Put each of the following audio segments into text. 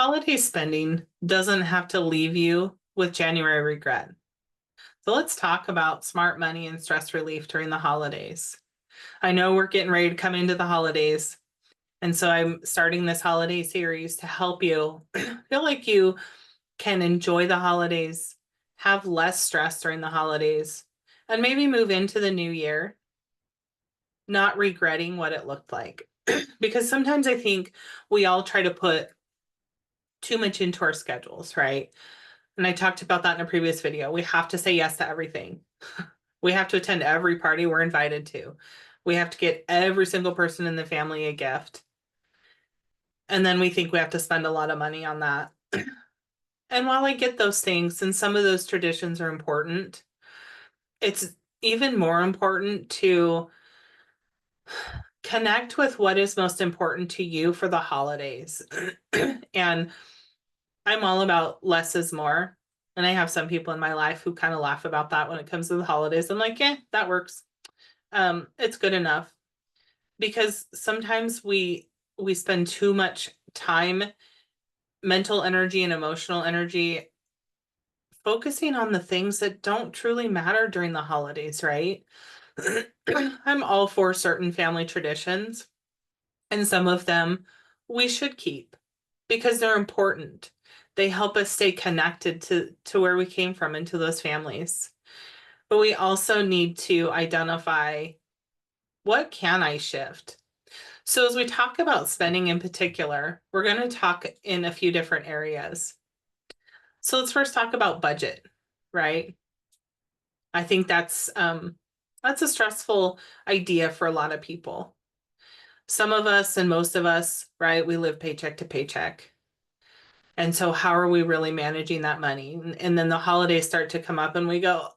Holiday spending doesn't have to leave you with January regret. So let's talk about smart money and stress relief during the holidays. I know we're getting ready to come into the holidays, and so I'm starting this holiday series to help you feel like you can enjoy the holidays, have less stress during the holidays, and maybe move into the new year not regretting what it looked like. Because sometimes I think we all try to put too much into our schedules, right? And I talked about that in a previous video. We have to say yes to everything. We have to attend every party we're invited to. We have to get every single person in the family a gift. And then we think we have to spend a lot of money on that. And while I get those things, and some of those traditions are important, it's even more important to connect with what is most important to you for the holidays. And I'm all about less is more. And I have some people in my life who kind of laugh about that when it comes to the holidays. I'm like, yeah, that works. It's good enough. Because sometimes we spend too much time, mental energy and emotional energy focusing on the things that don't truly matter during the holidays, right? I'm all for certain family traditions, and some of them we should keep because they're important. They help us stay connected to where we came from and to those families. But we also need to identify what can I shift? So as we talk about spending in particular, we're going to talk in a few different areas. So let's first talk about budget, right? I think that's a stressful idea for a lot of people. Some of us and most of us, right, we live paycheck to paycheck. And so how are we really managing that money? And then the holidays start to come up and we go,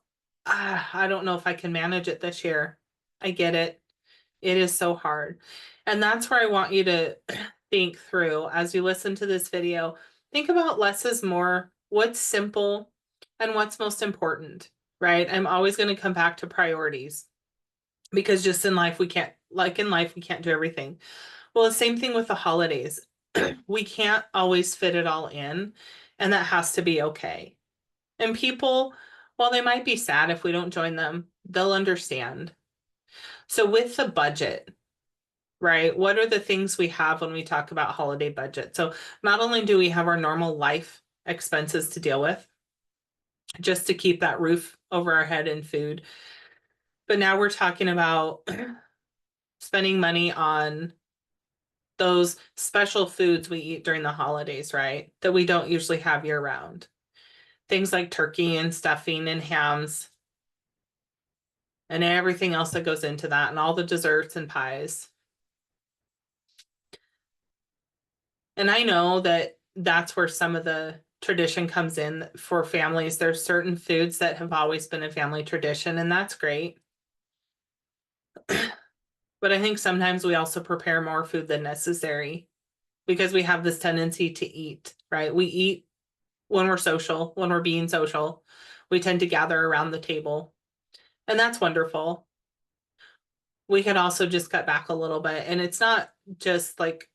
I don't know if I can manage it this year. I get it. It is so hard. And that's where I want you to think through as you listen to this video. Think about less is more, what's simple and what's most important, right? I'm always going to come back to priorities because just in life, we can't, like in life, we can't do everything. Well, the same thing with the holidays. We can't always fit it all in, and that has to be okay. And people, while they might be sad if we don't join them, they'll understand. So with the budget, right? What are the things we have when we talk about holiday budget? So not only do we have our normal life expenses to deal with, just to keep that roof over our head and food, but now we're talking about spending money on those special foods we eat during the holidays, right? That we don't usually have year round. Things like turkey and stuffing and hams and everything else that goes into that, and all the desserts and pies. And I know that that's where some of the tradition comes in for families. There's certain foods that have always been a family tradition, and that's great. But I think sometimes we also prepare more food than necessary because we have this tendency to eat, right? We eat when we're social, when we're being social. We tend to gather around the table, and that's wonderful. We could also just cut back a little bit, and it's not just like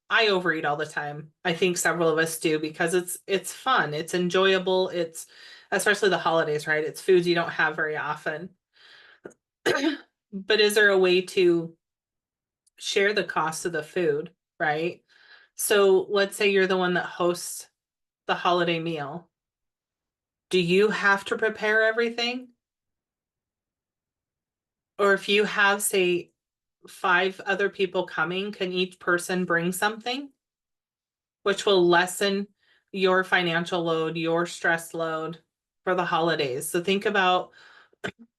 I overeat all the time. I think several of us do because it's fun, it's enjoyable, it's especially the holidays, right? It's foods you don't have very often. But is there a way to share the cost of the food, right? So let's say you're the one that hosts the holiday meal. Do you have to prepare everything? Or if you have, say, 5 other people coming, can each person bring something? Which will lessen your financial load, your stress load for the holidays. So think about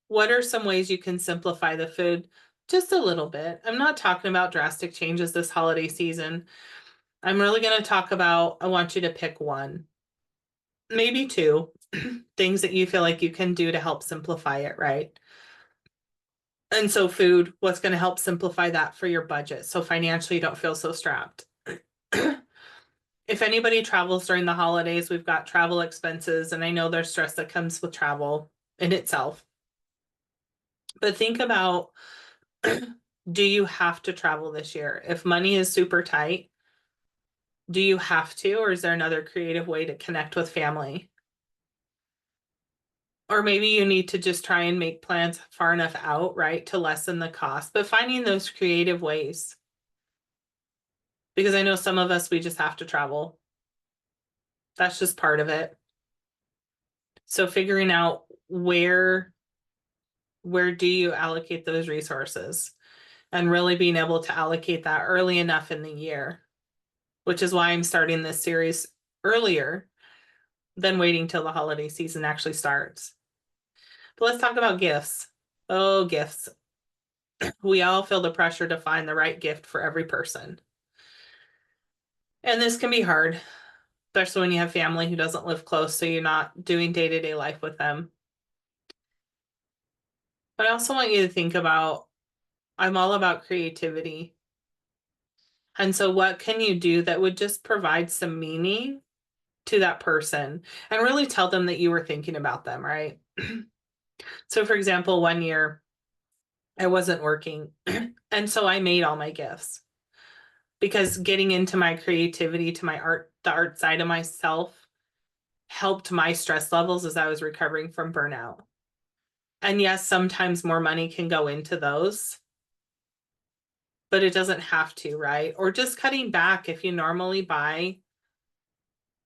what are some ways you can simplify the food just a little bit. I'm not talking about drastic changes this holiday season. I'm really going to talk about, I want you to pick one, maybe two things that you feel like you can do to help simplify it, right? And so food, what's going to help simplify that for your budget so financially you don't feel so strapped. If anybody travels during the holidays, we've got travel expenses, and I know there's stress that comes with travel in itself. But think about, do you have to travel this year? If money is super tight, Do you have to, or is there another creative way to connect with family? Or maybe you need to just try and make plans far enough out, right, to lessen the cost, but finding those creative ways. Because I know some of us, we just have to travel. That's just part of it. So figuring out where do you allocate those resources and really being able to allocate that early enough in the year, which is why I'm starting this series earlier than waiting till the holiday season actually starts. But let's talk about gifts. Oh, gifts. We all feel the pressure to find the right gift for every person. And this can be hard, especially when you have family who doesn't live close, so you're not doing day-to-day life with them. But I also want you to think about, I'm all about creativity. And so what can you do that would just provide some meaning to that person and really tell them that you were thinking about them, right? So for example, one year I wasn't working and so I made all my gifts because getting into my creativity, to my art, the art side of myself helped my stress levels as I was recovering from burnout. And yes, sometimes more money can go into those, but it doesn't have to, right? Or just cutting back. If you normally buy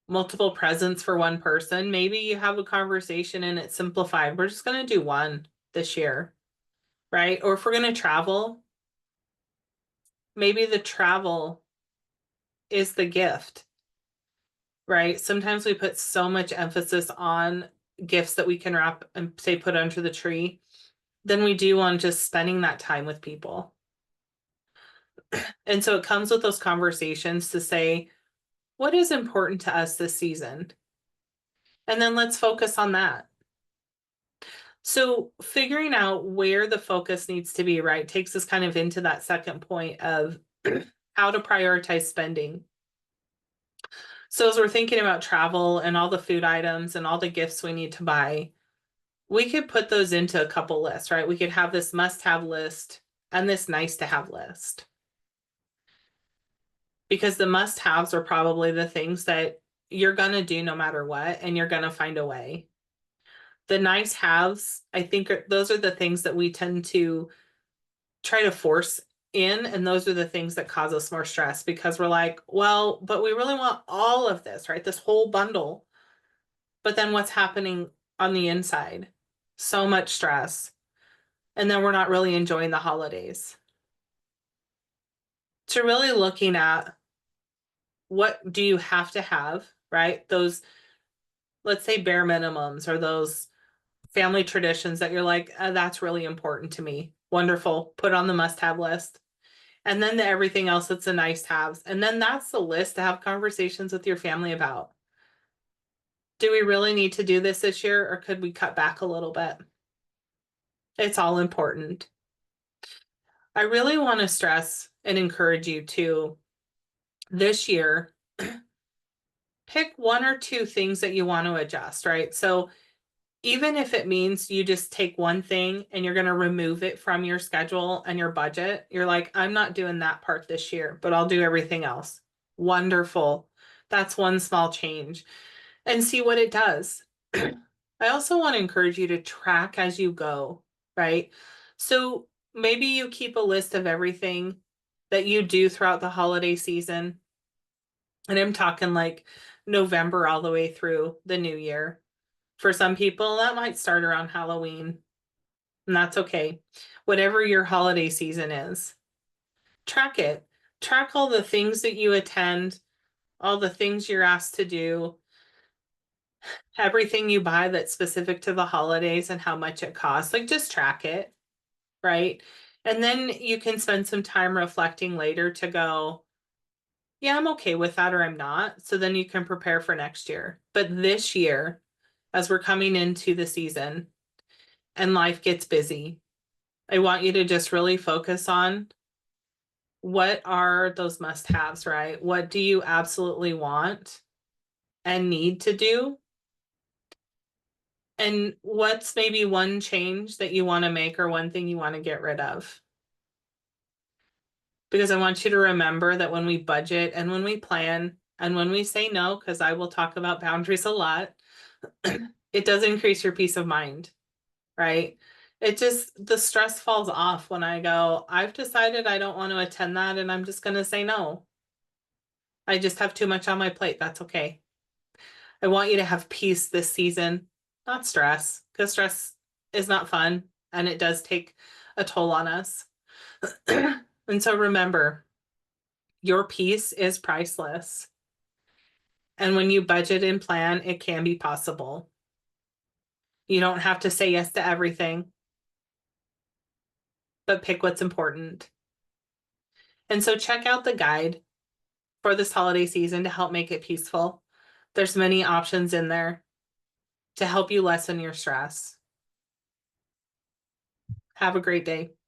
multiple presents for one person, maybe you have a conversation and it's simplified. We're just going to do one this year, right? Or if we're going to travel, maybe the travel is the gift, right? Sometimes we put so much emphasis on gifts that we can wrap and say put under the tree than we do on just spending that time with people. And so it comes with those conversations to say, what is important to us this season? And then let's focus on that. So figuring out where the focus needs to be, right, takes us kind of into that second point of how to prioritize spending. So as we're thinking about travel and all the food items and all the gifts we need to buy, we could put those into a couple lists, right? We could have this must-have list and this nice-to-have list. Because the must-haves are probably the things that you're going to do no matter what, and you're going to find a way. The nice-haves, I think, those are the things that we tend to try to force in, and those are the things that cause us more stress because we're like, well, but we really want all of this, right? This whole bundle. But then what's happening on the inside? So much stress. And then we're not really enjoying the holidays. So really looking at what do you have to have, right? Those, let's say, bare minimums, or those family traditions that you're like, that's really important to me. Wonderful. Put on the must-have list. And then everything else that's a nice haves. And then that's the list to have conversations with your family about. Do we really need to do this year, or could we cut back a little bit? It's all important. I really want to stress and encourage you to this year pick one or two things that you want to adjust, right? So even if it means you just take one thing and you're going to remove it from your schedule and your budget, you're like, I'm not doing that part this year, but I'll do everything else. Wonderful. That's one small change, and see what it does. I also want to encourage you to track as you go, right? So maybe you keep a list of everything that you do throughout the holiday season. And I'm talking like November all the way through the new year. For some people, that might start around Halloween, and that's okay. Whatever your holiday season is, track it. Track all the things that you attend, all the things you're asked to do, everything you buy that's specific to the holidays and how much it costs. Like, just track it, right? And then you can spend some time reflecting later to go, yeah, I'm okay with that, or I'm not. So then you can prepare for next year. But this year, as we're coming into the season and life gets busy, I want you to just really focus on what are those must-haves, right? What do you absolutely want and need to do? And what's maybe one change that you want to make, or one thing you want to get rid of? Because I want you to remember that when we budget and when we plan And when we say no, because I will talk about boundaries a lot, it does increase your peace of mind, right? It just, the stress falls off when I go, I've decided I don't want to attend that and I'm just going to say no. I just have too much on my plate. That's okay. I want you to have peace this season, not stress, because stress is not fun and it does take a toll on us. And so remember, your peace is priceless. And when you budget and plan, it can be possible. You don't have to say yes to everything, but pick what's important. And so check out the guide for this holiday season to help make it peaceful. There's many options in there to help you lessen your stress. Have a great day.